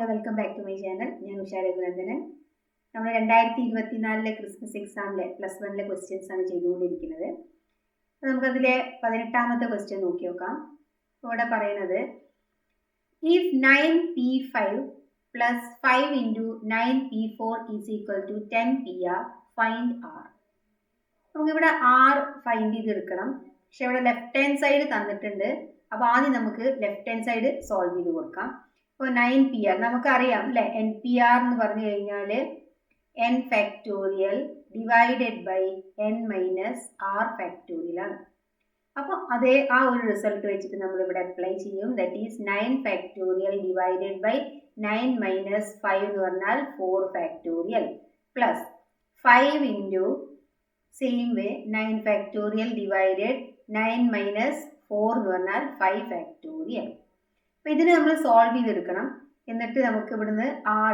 Hello, welcome back to my channel. ഞാൻ ഉഷ രഘുനന്ദനൻ. നമ്മൾ 2024 Christmas എക്സാമിലെ +1 questions ആണ് ചെയ്തുകൊണ്ടിരിക്കുന്നത്. അപ്പോൾ നമുക്കതിലെ 18ാമത്തെ ക്വസ്റ്റ്യൻ നോക്കി നോക്കാം. ഇവിടെ പറയുന്നത് if 9p5 plus 5 into 9p4 is equal to 10pr, find r. നമുക്കിവിടെ r ഫൈൻഡ് ചെയ്തെടുക്കണം. പക്ഷെ ഇവിടെ ലെഫ്റ്റ് ഹാൻഡ് സൈഡ് തന്നിട്ടുണ്ട്. അപ്പോൾ ആദ്യം നമുക്ക് ലെഫ്റ്റ് ഹാൻഡ് സൈഡ് സോൾവ് ചെയ്ത് കൊടുക്കാം. ഇപ്പോൾ 9pr നമുക്കറിയാം അല്ലേ, npr എന്ന് പറഞ്ഞു കഴിഞ്ഞാൽ n factorial divided by n minus r factorial ആണ്. അപ്പോൾ അതേ ആ ഒരു റിസൾട്ട് വെച്ചിട്ട് നമ്മൾ ഇവിടെ അപ്ലൈ ചെയ്യും. That is 9 factorial divided by 9 minus 5 എന്ന് പറഞ്ഞാൽ 4 factorial plus 5 into same way 9 factorial divided 9 minus 4 എന്ന് പറഞ്ഞാൽ 5 ഫാക്ടോറിയൽ. അപ്പോൾ ഇതിന് നമ്മൾ സോൾവ് ചെയ്തെടുക്കണം. എന്നിട്ട് നമുക്ക് ഇവിടുന്ന്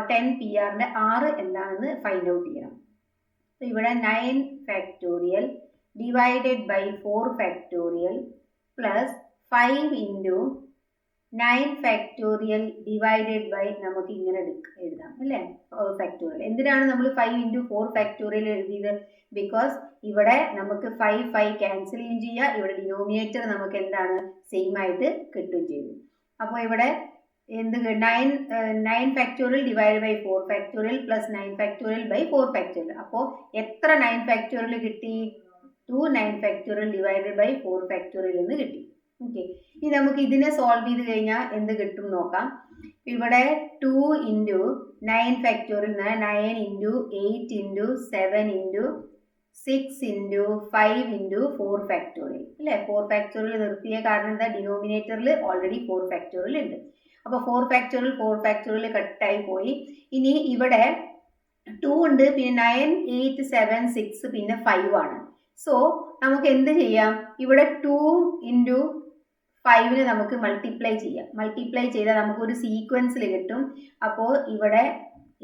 10pr r എന്താണെന്ന് ഫൈൻഡ് ഔട്ട് ചെയ്യണം. അപ്പോൾ ഇവിടെ 9 factorial divided by 4 factorial plus 5 into 9 factorial divided by നമുക്ക് ഇങ്ങനെ എഴുതാം അല്ലേ, ഫാക്ടോറിയൽ. എന്തിനാണ് നമ്മൾ 5 ഇൻറ്റു 4 ഫാക്ടോറിയൽ എഴുതിയത്? ബിക്കോസ് ഇവിടെ നമുക്ക് 5 ക്യാൻസൽ ചെയ്യുകയും ചെയ്യുക, ഇവിടെ ഡിനോമിനേറ്റർ നമുക്ക് എന്താണ് സെയിം ആയിട്ട് കിട്ടുകയും ചെയ്തു. അപ്പോൾ ഇവിടെ എന്ത് 9 factorial divide by 4 factorial plus 9 factorial by 4 factorial. അപ്പോൾ എത്ര 9 ഫാക്ടോറിയൽ കിട്ടി? 2 9 ഫാക്ടോറിയൽ ഡിവൈഡഡ് ബൈ 4 ഫാക്ടോറിയൽ എന്ന് കിട്ടി. ഓക്കെ, ഇനി നമുക്ക് ഇതിനെ സോൾവ് ചെയ്ത് കഴിഞ്ഞാൽ എന്ത് കിട്ടും നോക്കാം. ഇവിടെ 2 ഇൻറ്റു 9 ഫാക്ടോറിയൽ എന്ന് പറഞ്ഞാൽ 9 into 8 into 7 into 6 into 5 into 4 factorial അല്ലേ. 4 ഫാക്ടോറിയൽ നിർത്തിയ കാരണം എന്താ, ഡിനോമിനേറ്ററിൽ ഓൾറെഡി 4 ഫാക്ടോറിയൽ ഉണ്ട്. അപ്പോൾ 4 ഫാക്ടോറിയൽ കട്ടായി പോയി. ഇനി ഇവിടെ 2 ഉണ്ട്, പിന്നെ 9 8 7 6 പിന്നെ 5 ആണ്. സോ നമുക്ക് എന്ത് ചെയ്യാം, ഇവിടെ 2 ഇൻറ്റു 5 നമുക്ക് മൾട്ടിപ്ലൈ ചെയ്യാം. മൾട്ടിപ്ലൈ ചെയ്താൽ നമുക്കൊരു സീക്വൻസിൽ കിട്ടും. അപ്പോൾ ഇവിടെ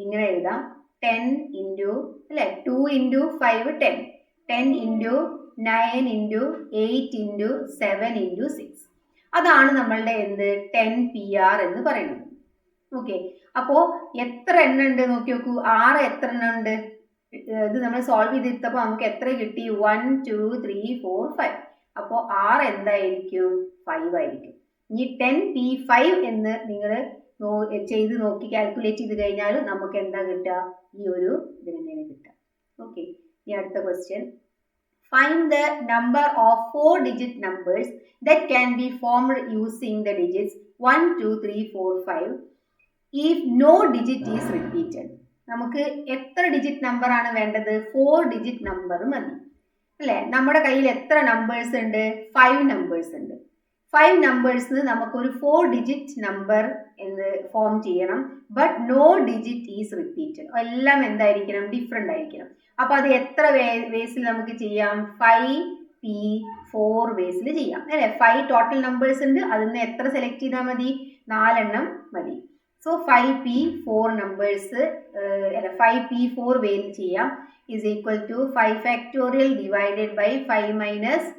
ഇങ്ങനെ എഴുതാം 10 ഇൻറ്റു അല്ലേ, 2 into 5 10 into 9 into 8 into 7 into 6. അതാണ് നമ്മളുടെ എന്ത് 10pr എന്ന് പറയുന്നത്. ഓക്കെ, അപ്പോൾ എത്ര എണ്ണം ഉണ്ട് നോക്കി നോക്കൂ, 6 എത്ര എണ്ണം ഉണ്ട്? ഇത് നമ്മൾ സോൾവ് ചെയ്തെടുത്തപ്പോൾ നമുക്ക് എത്ര കിട്ടി? 1 2 3 4 5. അപ്പോൾ r എന്തായിരിക്കും? 5 ആയിരിക്കും. ഇനി 10p5 എന്ന് നിങ്ങൾ ചെയ്ത് നോക്കി കാൽക്കുലേറ്റ് ചെയ്ത് കഴിഞ്ഞാൽ നമുക്ക് എന്താ കിട്ടുക? ഈ ഒരു ഇതിന് തന്നെയാണ് കിട്ടുക. ഓക്കെ, ഇനി അടുത്ത question. Find the number of 4-digit numbers that can be formed using the digits 1 2 3 4 5 if no digit is repeated. നമുക്ക് എത്ര ഡിജിറ്റ് നമ്പർ ആണ് വേണ്ടത്? 4 ഡിജിറ്റ് നമ്പർ മതി അല്ലേ. നമ്മുടെ കയ്യിൽ എത്ര നമ്പേഴ്സ് ഉണ്ട്? 5 നമ്പേഴ്സ് ഉണ്ട്. 5 നമ്പേഴ്സിന് നമുക്കൊരു 4 ഡിജിറ്റ് നമ്പർ എന്ന് ഫോം ചെയ്യണം. But no digit is repeated. എല്ലാം എന്തായിരിക്കണം? ഡിഫറെൻ്റ് ആയിരിക്കണം. അപ്പോൾ അത് എത്ര വേസിൽ നമുക്ക് ചെയ്യാം? 5p4 വേസിൽ ചെയ്യാം അല്ലേ. 5 ടോട്ടൽ നമ്പേഴ്സ് ഉണ്ട്, അതിൽ നിന്ന് എത്ര സെലക്ട് ചെയ്താൽ മതി? 4 എണ്ണം മതി. സോ 5p4 നമ്പേഴ്സ് അല്ല 5p4 വേയിൽ ചെയ്യാം. Is equal to 5 factorial divided by 5 minus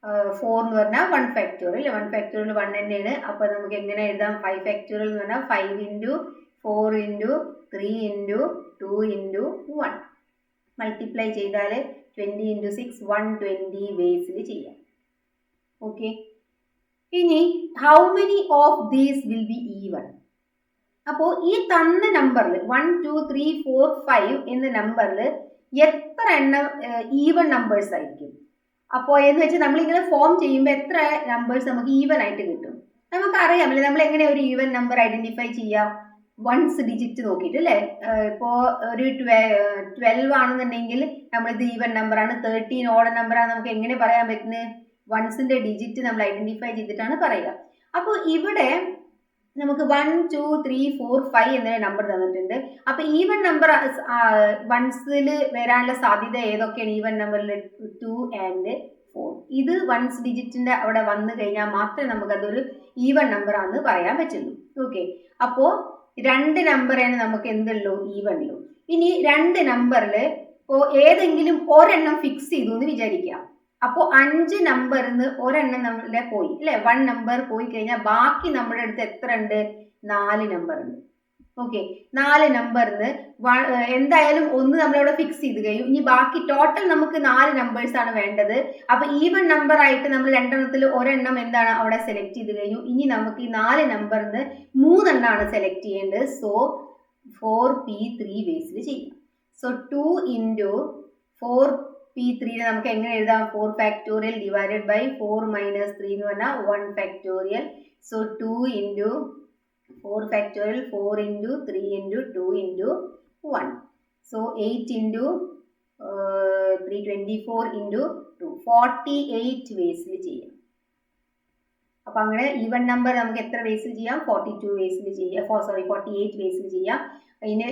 4 എന്ന് പറഞ്ഞാൽ 1 ഫാക്ടോറിയൽ. 1 ഫാക്ടോറിയൽ 1 തന്നെയാണ്. അപ്പോൾ നമുക്ക് എങ്ങനെ എഴുതാം? 5 ഫാക്ടോറിയൽ എന്ന് പറഞ്ഞാൽ 5 into 4 into 3 into 2 into 1. Multiply ചെയ്താൽ 20 ഇൻറ്റു 6 120 വേസിൽ ചെയ്യാം. ഓക്കെ, ഇനി how many of these will be even? അപ്പോൾ ഈ തന്ന നമ്പറിൽ 1 2 3 4 5 എന്ന നമ്പറിൽ എത്ര എണ്ണം ഈവൻ നമ്പേഴ്സ് ആയിരിക്കും? അപ്പോൾ എന്ന് വെച്ചാൽ നമ്മളിങ്ങനെ ഫോം ചെയ്യുമ്പോൾ എത്ര നമ്പേഴ്സ് നമുക്ക് ഈവൻ ആയിട്ട് കിട്ടും? നമുക്കറിയാമല്ലേ, നമ്മൾ എങ്ങനെ ഒരു ഈവൻ നമ്പർ ഐഡന്റിഫൈ ചെയ്യാം? വൺസ് ഡിജിറ്റ് നോക്കിയിട്ട് അല്ലേ. ഇപ്പോൾ ഒരു 12 ആണെന്നുണ്ടെങ്കിൽ നമ്മളിത് ഈവൻ നമ്പറാണ്. 13 ഓഡ് നമ്പറാണ്. നമുക്ക് എങ്ങനെ പറയാൻ പറ്റുന്നത്? വൺസിന്റെ ഡിജിറ്റ് നമ്മൾ ഐഡന്റിഫൈ ചെയ്തിട്ടാണ് പറയുക. അപ്പോൾ ഇവിടെ നമുക്ക് 1 2 3 4 5 എന്നൊരു നമ്പർ തന്നിട്ടുണ്ട്. അപ്പോൾ ഈവൻ നമ്പർ വൺസിൽ വരാനുള്ള സാധ്യത ഏതൊക്കെയാണ്? ഈവൻ നമ്പറിൽ 2 and 4. ഇത് വൺസ് ഡിജിറ്റിന്റെ അവിടെ വന്നു കഴിഞ്ഞാൽ മാത്രമേ നമുക്കതൊരു ഈവൻ നമ്പർ ആണെന്ന് പറയാൻ പറ്റുള്ളൂ. ഓക്കെ, അപ്പോൾ 2 നമ്പറാണ് നമുക്ക് എന്തുള്ളൂ? ഈവൻ ഉള്ളൂ. ഇനി 2 നമ്പറിൽ ഇപ്പോൾ ഏതെങ്കിലും ഒരെണ്ണം ഫിക്സ് ചെയ്തു എന്ന് വിചാരിക്കാം. അപ്പോൾ 5 നമ്പറിൽ നിന്ന് ഒരെണ്ണം നമ്മളുടെ പോയി അല്ലേ. 1 നമ്പർ പോയി കഴിഞ്ഞാൽ ബാക്കി നമ്മുടെ അടുത്ത് എത്ര ഉണ്ട്? 4 നമ്പർ ഉണ്ട്. ഓക്കെ, 4 നമ്പറിന് എന്തായാലും ഒന്ന് നമ്മളിവിടെ ഫിക്സ് ചെയ്ത് കഴിഞ്ഞു. ഇനി ബാക്കി ടോട്ടൽ നമുക്ക് 4 നമ്പേഴ്സ് ആണ് വേണ്ടത്. അപ്പൊ ഈവൻ നമ്പർ ആയിട്ട് നമ്മൾ രണ്ടെണ്ണത്തിൽ ഒരെണ്ണം എന്താണ് അവിടെ സെലക്ട് ചെയ്ത് കഴിഞ്ഞു. ഇനി നമുക്ക് ഈ 4 നമ്പറിന് 3 എണ്ണമാണ് സെലക്ട് ചെയ്യേണ്ടത്. സോ 4p3 ബേസിൽ ചെയ്യാം. സോ 2 into 4p3 നമുക്ക് എങ്ങനെ എഴുതാം? 4 ഫാക്ടോറിയൽ ഡിവൈഡഡ് ബൈ 4 മൈനസ് 3 എന്ന് പറഞ്ഞാൽ 1 factorial. So 2 into 4 factorial, 4 into 3 into 2 into 1. So 8 into 3, 24 into 2, 48 വേസിൽ ചെയ്യാം. അപ്പൊ അങ്ങനെ ഈവൻ നമ്പർ നമുക്ക് എത്ര വേസിൽ ചെയ്യാം? 42 വേസിൽ ചെയ്യാം. 48 വേസിൽ ചെയ്യാം. അതിന്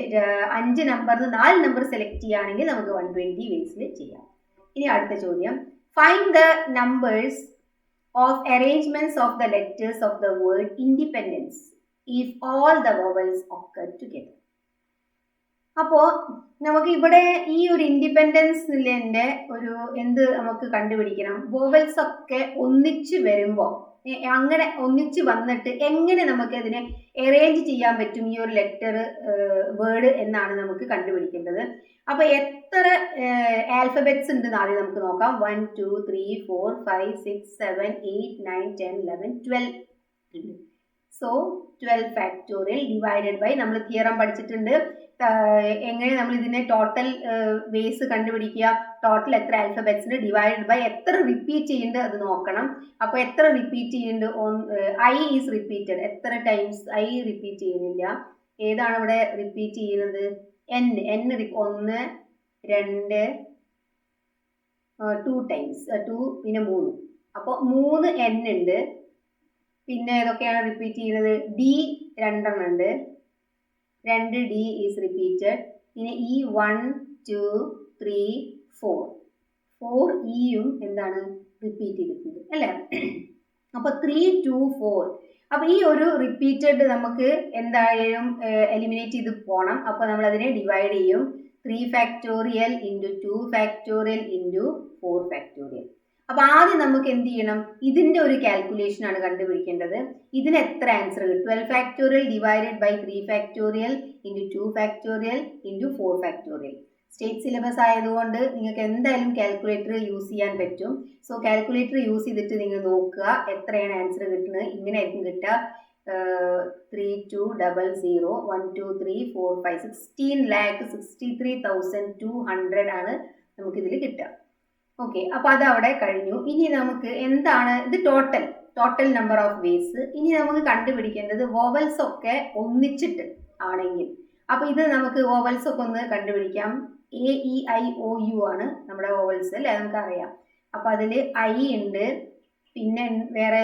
5 നമ്പറിന് 4 നമ്പർ സെലക്ട് ചെയ്യുകയാണെങ്കിൽ നമുക്ക് 120 വേസിൽ ചെയ്യാം. ഇനി അടുത്ത ചോദ്യം, find the numbers of arrangements of the letters of the word independence if all the vowels occur together. അപ്പോൾ നമുക്ക് ഇവിടെ ഈ ഒരു ഇൻഡിപെൻഡൻസിന്റെ ഒരു എന്ത് നമുക്ക് കണ്ടുപിടിക്കണം? വോവൽസ് ഒക്കെ ഒന്നിച്ച് വരുമ്പോൾ, അങ്ങനെ ഒന്നിച്ച് വന്നിട്ട് എങ്ങനെ നമുക്ക് അതിനെ അറേഞ്ച് ചെയ്യാൻ പറ്റും ഈ ഒരു ലെറ്റർ വേർഡ് എന്നാണ് നമുക്ക് കണ്ടുപിടിക്കേണ്ടത്. അപ്പൊ എത്ര ആൽഫബറ്റ്സ് ഉണ്ടെന്ന് ആദ്യം നമുക്ക് നോക്കാം. 1 2 3 4 5 6 7 8 9 10 11 12 ഉണ്ട്. സോ 12 ഫാക്ടോറിയൽ ഡിവൈഡഡ് ബൈ, നമ്മൾ തിയറം പഠിച്ചിട്ടുണ്ട് എങ്ങനെ നമ്മൾ ഇതിനെ ടോട്ടൽ വേസ് കണ്ടുപിടിക്കുക. ടോട്ടൽ എത്ര ആൽഫബറ്റ്സിന് ഡിവൈഡഡ് ബൈ എത്ര റിപ്പീറ്റ് ചെയ്യുന്നുണ്ട് അത് നോക്കണം. അപ്പൊ എത്ര റിപ്പീറ്റ് ചെയ്യുന്നുണ്ട്? I is repeated. എത്ര ടൈംസ് ഐ റിപ്പീറ്റ് ചെയ്യുന്നില്ല. ഏതാണ് ഇവിടെ റിപ്പീറ്റ് ചെയ്യുന്നത്? എൻ 1 2 2 ടൈംസ് 2 പിന്നെ 3. അപ്പോൾ 3 എൻ ഉണ്ട്. പിന്നെ ഏതൊക്കെയാണ് റിപ്പീറ്റ് ചെയ്യുന്നത്? ഡി 2 ഉണ്ട്. 2 ഡി ഈസ് റിപ്പീറ്റഡ്. പിന്നെ ഈ 1 2 3 4 ഇയും എന്താണ് റിപ്പീറ്റ് ചെയ്തിട്ടുണ്ട് അല്ലേ? അപ്പൊ 3 2 4. അപ്പൊ ഈ ഒരു റിപ്പീറ്റഡ് നമുക്ക് എന്തായാലും എലിമിനേറ്റ് ചെയ്ത് പോകണം. അപ്പൊ നമ്മൾ അതിനെ ഡിവൈഡ് ചെയ്യും. 3 factorial into 2 factorial into 4 factorial. അപ്പൊ ആദ്യം നമുക്ക് എന്ത് ചെയ്യണം? ഇതിന്റെ ഒരു കാൽക്കുലേഷൻ ആണ് കണ്ടുപിടിക്കേണ്ടത്. ഇതിന് എത്ര ആൻസർ കിട്ടും? 12 factorial divided by 3 factorial into 2 factorial into 4 factorial. State syllabus ആയതുകൊണ്ട് നിങ്ങൾക്ക് എന്തായാലും കാൽക്കുലേറ്റർ യൂസ് ചെയ്യാൻ പറ്റും. സോ കാൽക്കുലേറ്റർ യൂസ് ചെയ്തിട്ട് നിങ്ങൾ നോക്കുക എത്രയാണ് ആൻസർ കിട്ടുന്നത്. ഇങ്ങനെ ആയിരിക്കും കിട്ടുക. 3200 1 2 3 4 5 16,63,200 ആണ് നമുക്കിതിൽ കിട്ടുക. ഓക്കെ, അപ്പൊ അത് അവിടെ കഴിഞ്ഞു. ഇനി നമുക്ക് എന്താണ് ഇത്? Total number of ways. ഇനി നമുക്ക് കണ്ടുപിടിക്കേണ്ടത് വോവൽസ് ഒക്കെ ഒന്നിച്ചിട്ട് ആണെങ്കിൽ. അപ്പൊ ഇത് നമുക്ക് വോവൽസ് ഒക്കെ ഒന്ന് കണ്ടുപിടിക്കാം. AEIOU ആണ് നമ്മുടെ വോവൽസ് അല്ലെ, നമുക്കറിയാം. അപ്പൊ അതിൽ ഐ ഉണ്ട്, പിന്നെ വേറെ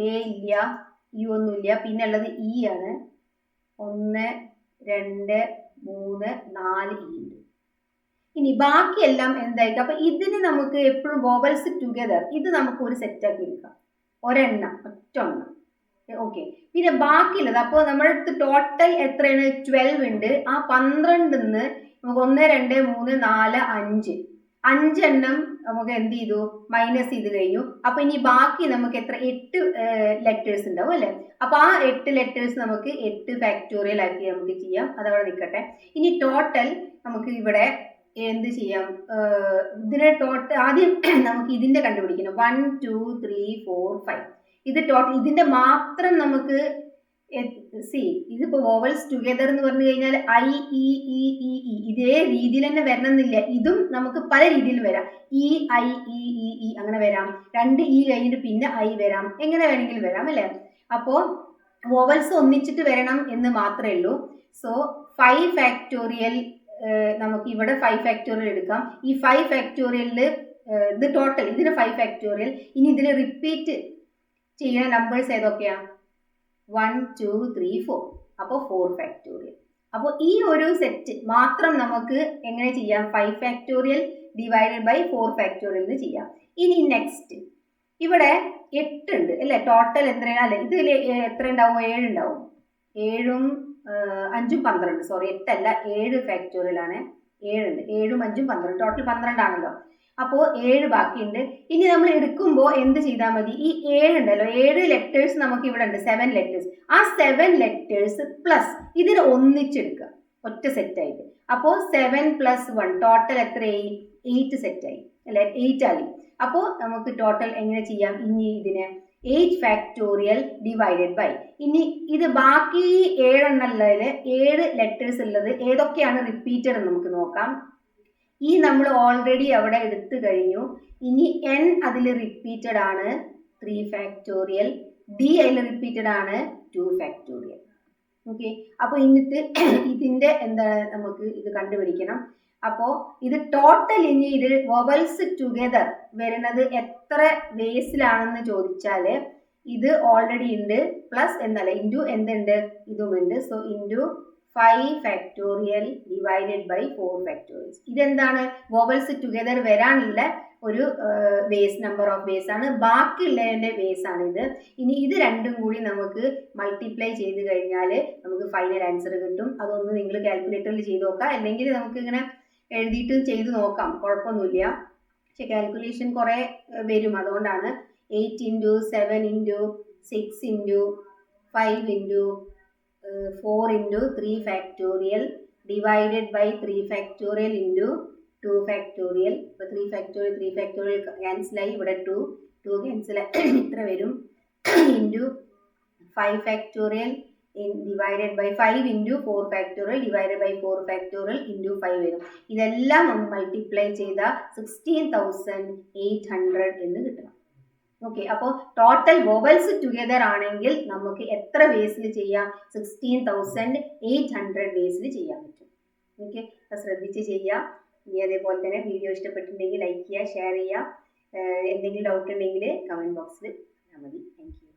എ ഇല്ല, യു ഒന്നുമില്ല, പിന്നെ ഉള്ളത് ഇ ആണ്. 1 2 3 4 ഇ ഉണ്ട്. ഇനി ബാക്കിയെല്ലാം എന്തായിരിക്കും? അപ്പൊ ഇതിന് നമുക്ക് എപ്പോഴും വോവൽസ് ടുഗദർ ഇത് നമുക്ക് ഒരു സെറ്റ് ആക്കി എടുക്കാം. ഒരെണ്ണം ഒറ്റ. ഓക്കെ, പിന്നെ ബാക്കിയുള്ളത് അപ്പോൾ നമ്മുടെ അടുത്ത് ടോട്ടൽ എത്രയാണ്? 12 ഉണ്ട്. ആ 12ന്ന് നമുക്ക് 1 2 3 4 5 എണ്ണം നമുക്ക് എന്ത് ചെയ്തു? മൈനസ് ചെയ്ത് കഴിഞ്ഞു. അപ്പൊ ഇനി ബാക്കി നമുക്ക് എത്ര? 8 ലെറ്റേഴ്സ് ഉണ്ടാവും അല്ലെ? അപ്പൊ ആ 8 ലെറ്റേഴ്സ് നമുക്ക് 8 ഫാക്ടോറിയൽ ആക്കി നമുക്ക് ചെയ്യാം. അതവിടെ നിൽക്കട്ടെ. ഇനി ടോട്ടൽ നമുക്ക് ഇവിടെ എന്ത് ചെയ്യാം? ഇതിനെ ടോട്ടൽ ആദ്യം നമുക്ക് ഇതിന്റെ കണ്ടുപിടിക്കണം. 1 2 3 4 5 ഇത് ടോട്ടൽ. ഇതിന്റെ മാത്രം നമുക്ക് ഇതിപ്പോ വോവൽസ് ടുഗദർ എന്ന് പറഞ്ഞു കഴിഞ്ഞാൽ I E E E E ഇതേ രീതിയിൽ തന്നെ വരണമെന്നില്ല. ഇതും നമുക്ക് പല രീതിയിൽ വരാം. E I E E E അങ്ങനെ വരാം. 2 ഇ കഴിഞ്ഞിട്ട് പിന്നെ ഐ വരാം. എങ്ങനെ വേണമെങ്കിലും വരാം അല്ലെ? അപ്പോ വോവൽസ് ഒന്നിച്ചിട്ട് വരണം എന്ന് മാത്രമേ ഉള്ളൂ. സോ 5 ഫാക്ടോറിയൽ നമുക്ക് ഇവിടെ 5 ഫാക്ടോറിയൽ എടുക്കാം. ഈ 5 ഫാക്ടോറിയലിൽ ഇത് ടോട്ടൽ ഇതിന് 5 ഫാക്ടോറിയൽ. ഇനി ഇതിൽ റിപ്പീറ്റ് ചെയ്യുന്ന നമ്പേഴ്സ് ഏതൊക്കെയാ? 1 2 3 4. അപ്പോൾ 4 ഫാക്ടോറിയൽ. അപ്പോൾ ഈ ഒരു സെറ്റ് മാത്രം നമുക്ക് എങ്ങനെ ചെയ്യാം? 5 ഫാക്ടോറിയൽ ഡിവൈഡഡ് ബൈ 4 ഫാക്ടോറിയൽ എന്ന് ചെയ്യാം. ഇനി നെക്സ്റ്റ് ഇവിടെ 8 ഉണ്ട് അല്ലെ? ടോട്ടൽ എത്രയാണ്? അല്ലെ, ഇതിൽ എത്ര ഉണ്ടാവും? 7 ഉണ്ടാവും. 7ഉം 5ഉം 12. സോറി, 8 അല്ല, 7 ഫാക്ടോറിയൽ ആണ്. 7 ഉണ്ട്. 7ഉം 5ഉം 12. ടോട്ടൽ 12 ആണല്ലോ. അപ്പോൾ 7 ബാക്കിയുണ്ട്. ഇനി നമ്മൾ എടുക്കുമ്പോൾ എന്ത് ചെയ്താൽ മതി, ഈ 7 ഉണ്ടല്ലോ, 7 ലെറ്റേഴ്സ് നമുക്ക് ഇവിടെ ഉണ്ട്, 7 ലെറ്റേഴ്സ്. ആ 7 ലെറ്റേഴ്സ് പ്ലസ് ഇതിന് ഒന്നിച്ചെടുക്കുക ഒറ്റ സെറ്റായിട്ട്. അപ്പോൾ 7 + 1 ടോട്ടൽ എത്രയായി, 8 സെറ്റായി അല്ലെ, 8 ആയി. അപ്പോൾ നമുക്ക് ടോട്ടൽ എങ്ങനെ ചെയ്യാം, ഇനി ഇതിനെ 8 ഫാക്ടോറിയൽ ഡിവൈഡഡ് ബൈ, ഇനി ഇത് ബാക്കി 7 എണ്ണുള്ളതിൽ 7 ലെറ്റേഴ്സ് ഉള്ളത് ഏതൊക്കെയാണ് റിപ്പീറ്റഡ് എന്ന് നമുക്ക് നോക്കാം. ഈ നമ്മൾ ഓൾറെഡി അവിടെ എടുത്തു കഴിഞ്ഞു. ഇനി n അതിൽ റിപ്പീറ്റഡ് ആണ് 3 ഫാക്ടോറിയൽ, d അതിൽ റിപ്പീറ്റഡ് ആണ് 2 ഫാക്ടോറിയൽ. ഓക്കെ, അപ്പോൾ എന്നിട്ട് ഇതിന്റെ എന്താണ് നമുക്ക് ഇത് കണ്ടുപിടിക്കണം. അപ്പോൾ ഇത് ടോട്ടൽ ഇനി ഇത് വൊവൽസ് ടുഗദർ വരുന്നത് എത്ര വേസിലാണെന്ന് ചോദിച്ചാൽ ഇത് ഓൾറെഡി ഉണ്ട്, പ്ലസ് എന്നല്ല ഇൻറ്റു എന്തുണ്ട് ഇതുമുണ്ട്. So into 5 factorial divided by 4 factorials. ഇതെന്താണ്, വൊവൽസ് ടുഗദർ വരാനുള്ള ഒരു ബേസ് നമ്പർ ഓഫ് ബേസ് ആണ്, ബാക്കിയുള്ളതിൻ്റെ ബേസ് ആണ് ഇത്. ഇനി ഇത് രണ്ടും കൂടി നമുക്ക് മൾട്ടിപ്ലൈ ചെയ്ത് കഴിഞ്ഞാൽ നമുക്ക് ഫൈനൽ ആൻസർ കിട്ടും. അതൊന്ന് നിങ്ങൾ കാൽക്കുലേറ്ററിൽ ചെയ്ത് നോക്കാം, അല്ലെങ്കിൽ നമുക്ക് ഇങ്ങനെ എഴുതിയിട്ട് ചെയ്ത് നോക്കാം, കുഴപ്പമൊന്നുമില്ല. പക്ഷെ കാൽക്കുലേഷൻ കുറേ വരും, അതുകൊണ്ടാണ് 8 × 7 × 6 × 5 × 4 × 3 factorial divided by 3 factorial × 2 factorial. ഇപ്പോൾ 3 ഫാക്ടോറിയൽ ക്യാൻസലായി, ഇവിടെ 2 ക്യാൻസലായി, ഇത്ര വരും. Into 5 factorial divided by 5 × 4 factorial divided by 4 factorial into 5 വരും. ഇതെല്ലാം നമ്മൾ മൾട്ടിപ്ലൈ ചെയ്താൽ 16,800 എന്ന് കിട്ടണം. ഓക്കെ, അപ്പോൾ ടോട്ടൽ വൊവൽസ് ടുഗദർ ആണെങ്കിൽ നമുക്ക് എത്ര വേസിൽ ചെയ്യാം, 16,800 വേസിൽ ചെയ്യാൻ പറ്റും. ഓക്കെ, അപ്പോൾ ശ്രദ്ധിച്ച് ചെയ്യാം. ഇനി അതേപോലെ തന്നെ വീഡിയോ ഇഷ്ടപ്പെട്ടിട്ടുണ്ടെങ്കിൽ ലൈക്ക് ചെയ്യുക, ഷെയർ ചെയ്യുക. എന്തെങ്കിലും ഡൗട്ട് ഉണ്ടെങ്കിൽ കമൻറ്റ് ബോക്സിൽ മതി. Thank you.